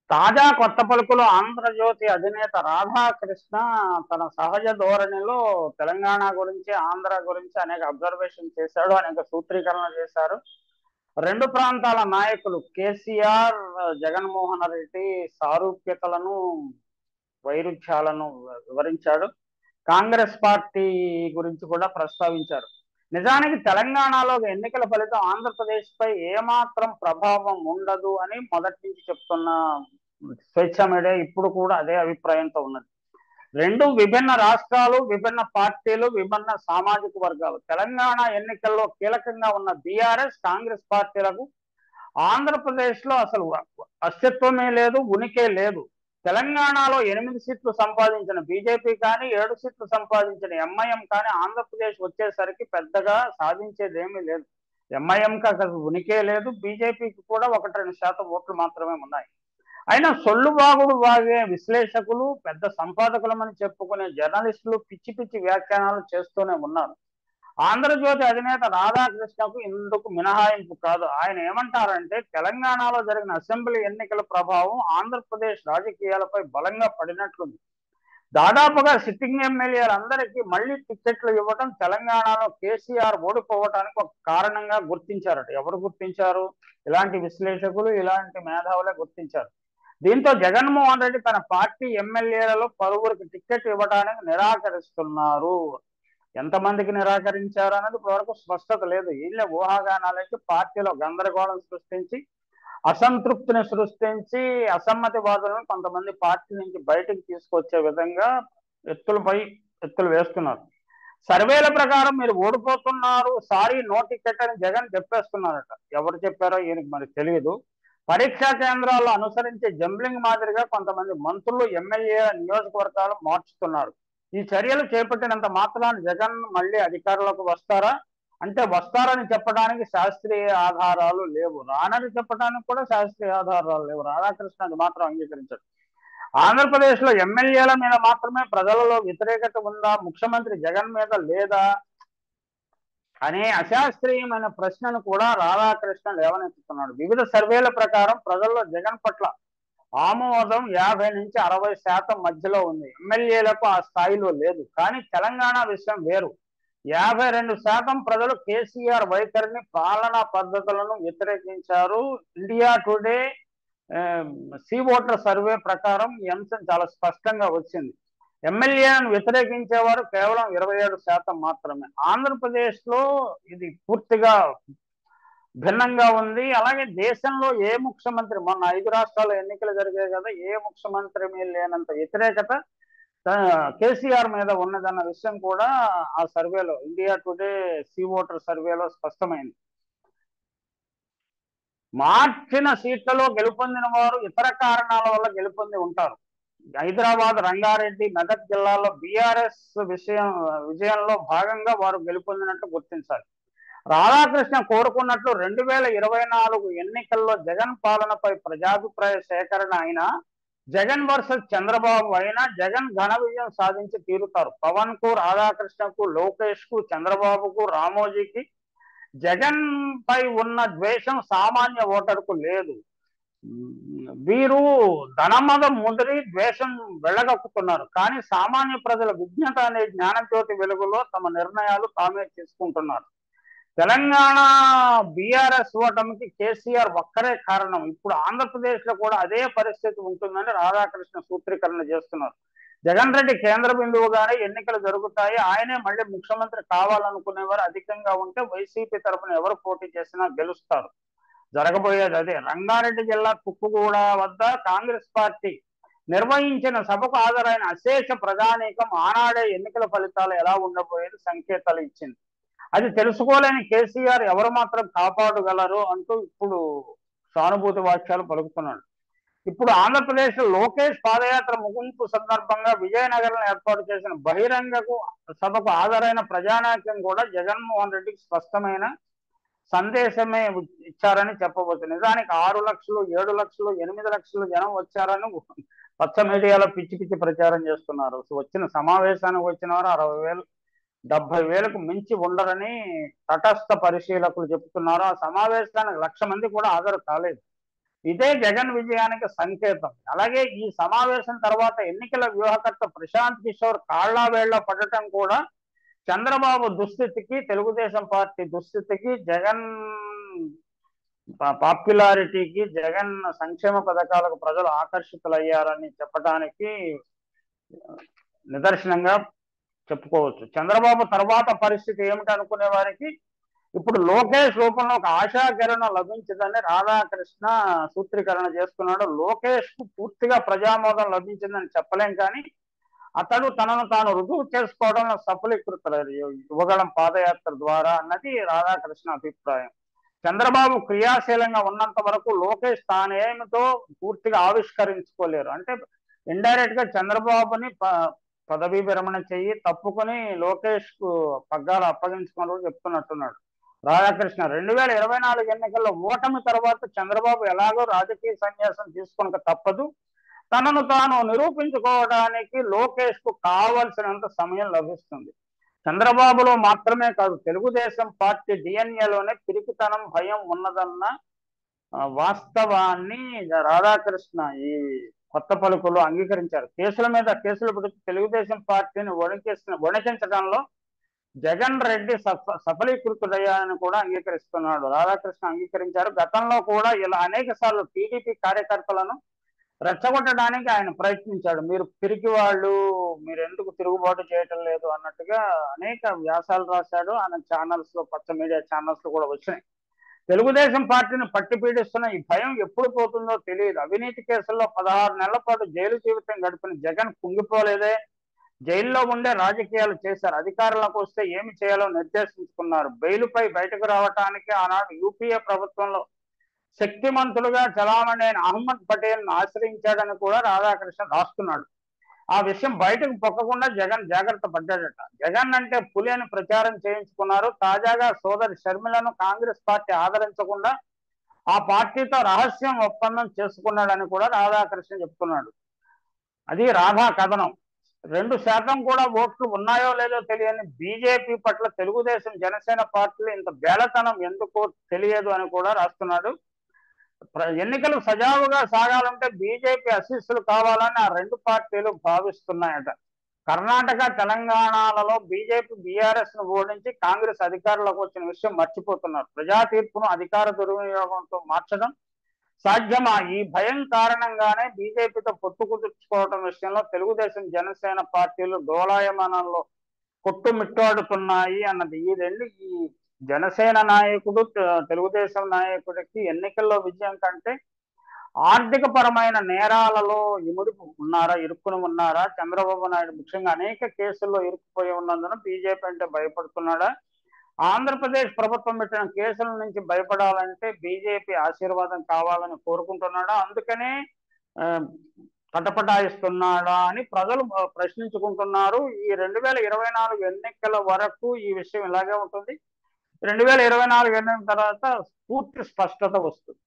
తాజా కొత్త పలుకులు ఆంధ్రజ్యోతి అధినేత రాధాకృష్ణ తన సహజ ధోరణిలో తెలంగాణ గురించి, ఆంధ్ర గురించి అనేక అబ్జర్వేషన్ చేశాడు. అనేక సూత్రీకరణలు చేశారు. రెండు ప్రాంతాల నాయకులు కేసీఆర్, జగన్మోహన్ రెడ్డి సారూప్యతలను, వైరుధ్యాలను వివరించాడు. కాంగ్రెస్ పార్టీ గురించి కూడా ప్రస్తావించారు. నిజానికి తెలంగాణలో ఎన్నికల ఫలితం ఆంధ్రప్రదేశ్ పై ఏమాత్రం ప్రభావం ఉండదు అని మొదటి నుంచి చెప్తున్న స్వేచ్ఛ మీడియా ఇప్పుడు కూడా అదే అభిప్రాయంతో ఉన్నది. రెండు విభిన్న రాష్ట్రాలు, విభిన్న పార్టీలు, విభిన్న సామాజిక వర్గాలు. తెలంగాణ ఎన్నికల్లో కీలకంగా ఉన్న బీఆర్ఎస్, కాంగ్రెస్ పార్టీలకు ఆంధ్రప్రదేశ్ లో అసలు అస్తిత్వమే లేదు, ఉనికే లేదు. తెలంగాణలో 8 సీట్లు సంపాదించిన బీజేపీ కానీ, 7 సీట్లు సంపాదించిన ఎంఐఎం కానీ ఆంధ్రప్రదేశ్ వచ్చేసరికి పెద్దగా సాధించేదేమీ లేదు. ఎంఐఎంకి అసలు ఉనికే లేదు, బీజేపీకి కూడా 1-2% ఓట్లు మాత్రమే ఉన్నాయి. అయినా సొల్లుబాగుడు వాగే విశ్లేషకులు, పెద్ద సంపాదకులమని చెప్పుకునే జర్నలిస్టులు పిచ్చి పిచ్చి వ్యాఖ్యానాలు చేస్తూనే ఉన్నారు. ఆంధ్రజ్యోతి అధినేత రాధాకృష్ణకు ఇందుకు మినహాయింపు కాదు. ఆయన ఏమంటారంటే, తెలంగాణలో జరిగిన అసెంబ్లీ ఎన్నికల ప్రభావం ఆంధ్రప్రదేశ్ రాజకీయాలపై బలంగా పడినట్లుంది. దాదాపుగా సిట్టింగ్ ఎమ్మెల్యేలందరికీ మళ్లీ టిక్కెట్లు ఇవ్వడం తెలంగాణలో కేసీఆర్ ఓడిపోవటానికి ఒక కారణంగా గుర్తించారట. ఎవరు గుర్తించారు? ఇలాంటి విశ్లేషకులు, ఇలాంటి మేధావులే గుర్తించారు. దీంతో జగన్మోహన్ రెడ్డి తన పార్టీ ఎమ్మెల్యేలలో పలువురికి టిక్కెట్ ఇవ్వడానికి నిరాకరిస్తున్నారు. ఎంతమందికి నిరాకరించారు అన్నది ఇప్పటివరకు స్పష్టత లేదు. వీళ్ళ ఊహాగానాలకి పార్టీలో గందరగోళం సృష్టించి, అసంతృప్తిని సృష్టించి, అసమ్మతి వాదులను కొంతమంది పార్టీ నుంచి బయటకు తీసుకొచ్చే విధంగా ఎత్తులు వేస్తున్నారు. సర్వేల ప్రకారం మీరు ఓడిపోతున్నారు, సారీ నో టికెట్ అని జగన్ చెప్పేస్తున్నారట. ఎవరు చెప్పారో ఈయనకి మరి తెలియదు. పరీక్షా కేంద్రాల్లో అనుసరించే జంబ్లింగ్ మాదిరిగా కొంతమంది మంత్రులు, ఎమ్మెల్యే నియోజకవర్గాలు మార్చుతున్నారు. ఈ చర్యలు చేపట్టినంత మాత్రాన జగన్ మళ్ళీ అధికారంలోకి వస్తారా అంటే, వస్తారని చెప్పడానికి శాస్త్రీయ ఆధారాలు లేవు. రానని చెప్పడానికి కూడా శాస్త్రీయ ఆధారాలు లేవు. రాధాకృష్ణ అది మాత్రం అంగీకరించారు. ఆంధ్రప్రదేశ్ లో ఎమ్మెల్యేల మీద మాత్రమే ప్రజలలో వ్యతిరేకత ఉందా, ముఖ్యమంత్రి జగన్ మీద లేదా అనే అశాస్త్రీయమైన ప్రశ్నను కూడా రాధాకృష్ణ లేవనెత్తుతున్నాడు. వివిధ సర్వేల ప్రకారం ప్రజల్లో జగన్ పట్ల ఆమోదం 50-60% మధ్యలో ఉంది. ఎమ్మెల్యేలకు ఆ స్థాయిలో లేదు. కానీ తెలంగాణ విషయం వేరు. 52% ప్రజలు కేసీఆర్ వైఖరిని, పాలనా పద్ధతులను వ్యతిరేకించారు. India today C voter survey ప్రకారం ఈ అంశం చాలా స్పష్టంగా వచ్చింది. ఎమ్మెల్యేలను వ్యతిరేకించేవారు కేవలం 27% మాత్రమే. ఆంధ్రప్రదేశ్ లో ఇది పూర్తిగా భిన్నంగా ఉంది. అలాగే దేశంలో ఏ ముఖ్యమంత్రి, మొన్న 5 రాష్ట్రాల ఎన్నికలు జరిగాయి కదా, ఏ ముఖ్యమంత్రి మీద లేనంత వ్యతిరేకత కేసీఆర్ మీద ఉన్నదన్న విషయం కూడా ఆ సర్వేలో, ఇండియా టుడే సీ ఓటర్ సర్వేలో స్పష్టమైంది. మార్చిన సీట్లలో గెలుపొందిన వారు ఇతర కారణాల వల్ల గెలుపొంది ఉంటారు. హైదరాబాద్, రంగారెడ్డి, మెదక్ జిల్లాలో బీఆర్ఎస్ విజయంలో భాగంగా వారు గెలుపొందినట్టు గుర్తించాలి. రాధాకృష్ణ కోరుకున్నట్లు 2024 ఎన్నికల్లో జగన్ పాలనపై ప్రజాభిప్రాయ సేకరణ అయినా, జగన్ వర్సెస్ చంద్రబాబు అయినా జగన్ ఘన విజయం సాధించి తీరుతారు. పవన్ కు, రాధాకృష్ణకు, లోకేష్ కు, చంద్రబాబుకు, రామోజీకి జగన్ పై ఉన్న ద్వేషం సామాన్య ఓటరుకు లేదు. వీరు ధనమదం ముదిరి ద్వేషం వెళ్ళగక్కుతున్నారు. కానీ సామాన్య ప్రజల విజ్ఞత అనే జ్ఞానజ్యోతి వెలుగులో తమ నిర్ణయాలు తామే తీసుకుంటున్నారు. తెలంగాణ బీఆర్ఎస్ ఓటమికి కేసీఆర్ ఒక్కరే కారణం. ఇప్పుడు ఆంధ్రప్రదేశ్ లో కూడా అదే పరిస్థితి ఉంటుందని రాధాకృష్ణ సూత్రీకరణ చేస్తున్నారు. జగన్ రెడ్డి కేంద్ర బిందువుగానే ఎన్నికలు జరుగుతాయి. ఆయనే మళ్ళీ ముఖ్యమంత్రి కావాలనుకునేవారు అధికంగా ఉంటే వైసీపీ తరఫున ఎవరు పోటీ చేసినా గెలుస్తారు. జరగబోయేది అదే. రంగారెడ్డి జిల్లా తుక్కుగూడ వద్ద కాంగ్రెస్ పార్టీ నిర్వహించిన సభకు హాజరైన అశేష ప్రజానీకం ఆనాడే ఎన్నికల ఫలితాలు ఎలా ఉండబోయేది సంకేతాలు ఇచ్చింది. అది తెలుసుకోలేని కేసీఆర్ ఎవరు మాత్రం కాపాడగలరు అంటూ ఇప్పుడు సానుభూతి వాక్యాలు పలుకుతున్నాడు. ఇప్పుడు ఆంధ్రప్రదేశ్ లోకేష్ పాదయాత్ర ముగింపు సందర్భంగా విజయనగరంలో ఏర్పాటు చేసిన బహిరంగ సభకు హాజరైన ప్రజానాయకం కూడా జగన్మోహన్ రెడ్డికి స్పష్టమైన సందేశమే ఇచ్చారని చెప్పవచ్చు. నిజానికి 6 లక్షలు, 7 లక్షలు, 8 లక్షలు జనం వచ్చారని పచ్చ మీడియాలో పిచ్చి పిచ్చి ప్రచారం చేస్తున్నారు. వచ్చిన సమావేశానికి వచ్చిన వారు 60,000, 70,000కు మించి ఉండరని తటస్థ పరిశీలకులు చెబుతున్నారు. ఆ సమావేశానికి 1,00,000 మంది కూడా హాజరు కాలేదు. ఇదే జగన్ విజయానికి సంకేతం. అలాగే ఈ సమావేశం తర్వాత ఎన్నికల వ్యూహకర్త ప్రశాంత్ కిషోర్ కాళ్ళ వేళ్ళ పడటం కూడా చంద్రబాబు దుస్థితికి, తెలుగుదేశం పార్టీ దుస్థితికి, జగన్ పాపులారిటీకి, జగన్ సంక్షేమ పథకాలకు ప్రజలు ఆకర్షితులయ్యారని చెప్పడానికి నిదర్శనంగా చెప్పుకోవచ్చు. చంద్రబాబు తర్వాత పరిస్థితి ఏమిటి అనుకునే వారికి ఇప్పుడు లోకేష్ రూపంలో ఒక ఆశాకిరణం లభించిందని రాధాకృష్ణ సూత్రీకరణ చేసుకున్నాడు. లోకేష్ కు పూర్తిగా ప్రజామోదం లభించిందని చెప్పలేం, కానీ అతడు తనను తాను రుజువు చేసుకోవడంలో సఫలీకృతుడు యువగళం పాదయాత్ర ద్వారా అన్నది రాధాకృష్ణ అభిప్రాయం. చంద్రబాబు క్రియాశీలంగా ఉన్నంత వరకు లోకేష్ తానేమిటో పూర్తిగా ఆవిష్కరించుకోలేరు. అంటే ఇండైరెక్ట్ గా చంద్రబాబుని పదవీ విరమణ చెయ్యి, తప్పుకొని లోకేష్ కు పగ్గాలు అప్పగించుకుని చెప్తున్నట్టున్నాడు రాధాకృష్ణ. 2024 ఎన్నికల్లో ఓటమి తర్వాత చంద్రబాబు ఎలాగో రాజకీయ సన్యాసం తీసుకొనక తప్పదు. తనను తాను నిరూపించుకోవడానికి లోకేష్ కు కావలసినంత సమయం లభిస్తుంది. చంద్రబాబులో మాత్రమే కాదు, తెలుగుదేశం పార్టీ డిఎన్ఏలోనే పిరికితనం, భయం ఉన్నదన్న వాస్తవాన్ని రాధాకృష్ణ ఈ కొత్త పలుకులు అంగీకరించారు. కేసుల మీద కేసులు పెడుతూ తెలుగుదేశం పార్టీని వణికించడంలో జగన్ రెడ్డి సఫలీకృతుడయ్యాలని కూడా అంగీకరిస్తున్నాడు. రాధాకృష్ణ అంగీకరించారు. గతంలో కూడా ఇలా అనేక సార్లు టీడీపీ కార్యకర్తలను రెచ్చగొట్టడానికి ఆయన ప్రయత్నించాడు. మీరు పిరికి వాళ్ళు, మీరు ఎందుకు తిరుగుబాటు చేయటం లేదు అన్నట్టుగా అనేక వ్యాసాలు రాశాడు. ఆయన ఛానల్స్ లో, పచ్చ మీడియా ఛానల్స్ లో కూడా వచ్చినాయి. తెలుగుదేశం పార్టీని పట్టి పీడిస్తున్న ఈ భయం ఎప్పుడు పోతుందో తెలియదు. అవినీతి కేసుల్లో 16 నెలల పాటు జైలు జీవితం గడిపిన జగన్ కుంగిపోలేదే. జైల్లో ఉండే రాజకీయాలు చేశారు. అధికారంలోకి వస్తే ఏమి చేయాలో నిర్దేశించుకున్నారు. బెయిలుపై బయటకు రావటానికి ఆనాడు యూపీఏ ప్రభుత్వంలో శక్తిమంతులుగా చలామణి అయిన అహ్మద్ పటేల్ ను ఆశ్రయించాడని కూడా రాధాకృష్ణ రాస్తున్నాడు. ఆ విషయం బయటకు పొక్కకుండా జగన్ జాగ్రత్త పడ్డాడట. జగన్ అంటే పులి అని ప్రచారం చేయించుకున్నారు. తాజాగా సోదరి షర్మిలను కాంగ్రెస్ పార్టీ ఆదరించకుండా ఆ పార్టీతో రహస్యం ఒప్పందం చేసుకున్నాడని కూడా రాధాకృష్ణ చెప్తున్నాడు. అది రాధా కథనం. 2% కూడా ఓట్లు ఉన్నాయో లేదో తెలియని బీజేపీ పట్ల తెలుగుదేశం, జనసేన పార్టీలు ఇంత బేలతనం ఎందుకో తెలియదు అని కూడా రాస్తున్నాడు. ఎన్నికలు సజావుగా సాగాలంటే బీజేపీ ఆశీస్సులు కావాలని ఆ రెండు పార్టీలు భావిస్తున్నాయట. కర్ణాటక, తెలంగాణలలో బీజేపీ బీఆర్ఎస్ ను ఓడించి కాంగ్రెస్ అధికారంలోకి వచ్చిన విషయం మర్చిపోతున్నారు. ప్రజా తీర్పును అధికార దుర్వినియోగంతో మార్చడం సాధ్యమా? ఈ భయం కారణంగానే బీజేపీతో పొత్తు కుదుర్చుకోవడం విషయంలో తెలుగుదేశం, జనసేన పార్టీలు డోలాయమానంలో కొట్టుమిట్టాడుతున్నాయి అన్నది. ఈ జనసేన నాయకుడు, తెలుగుదేశం నాయకుడికి ఎన్నికల్లో విజయం కంటే ఆర్థిక పరమైన నేరాలలో ఇరుక్కుని ఉన్నారా? చంద్రబాబు నాయుడు ముఖ్యంగా అనేక కేసుల్లో ఇరుక్కుపోయి ఉన్నందున బీజేపీ అంటే భయపడుతున్నాడా? ఆంధ్రప్రదేశ్ ప్రభుత్వం పెట్టిన కేసుల నుంచి భయపడాలంటే బీజేపీ ఆశీర్వాదం కావాలని కోరుకుంటున్నాడా? అందుకనే పటపటాయిస్తున్నాడా అని ప్రజలు ప్రశ్నించుకుంటున్నారు. ఈ 2024 ఎన్నికల వరకు ఈ విషయం ఇలాగే ఉంటుంది. 2024 ఎన్నికల తర్వాత పూర్తి స్పష్టత వస్తుంది.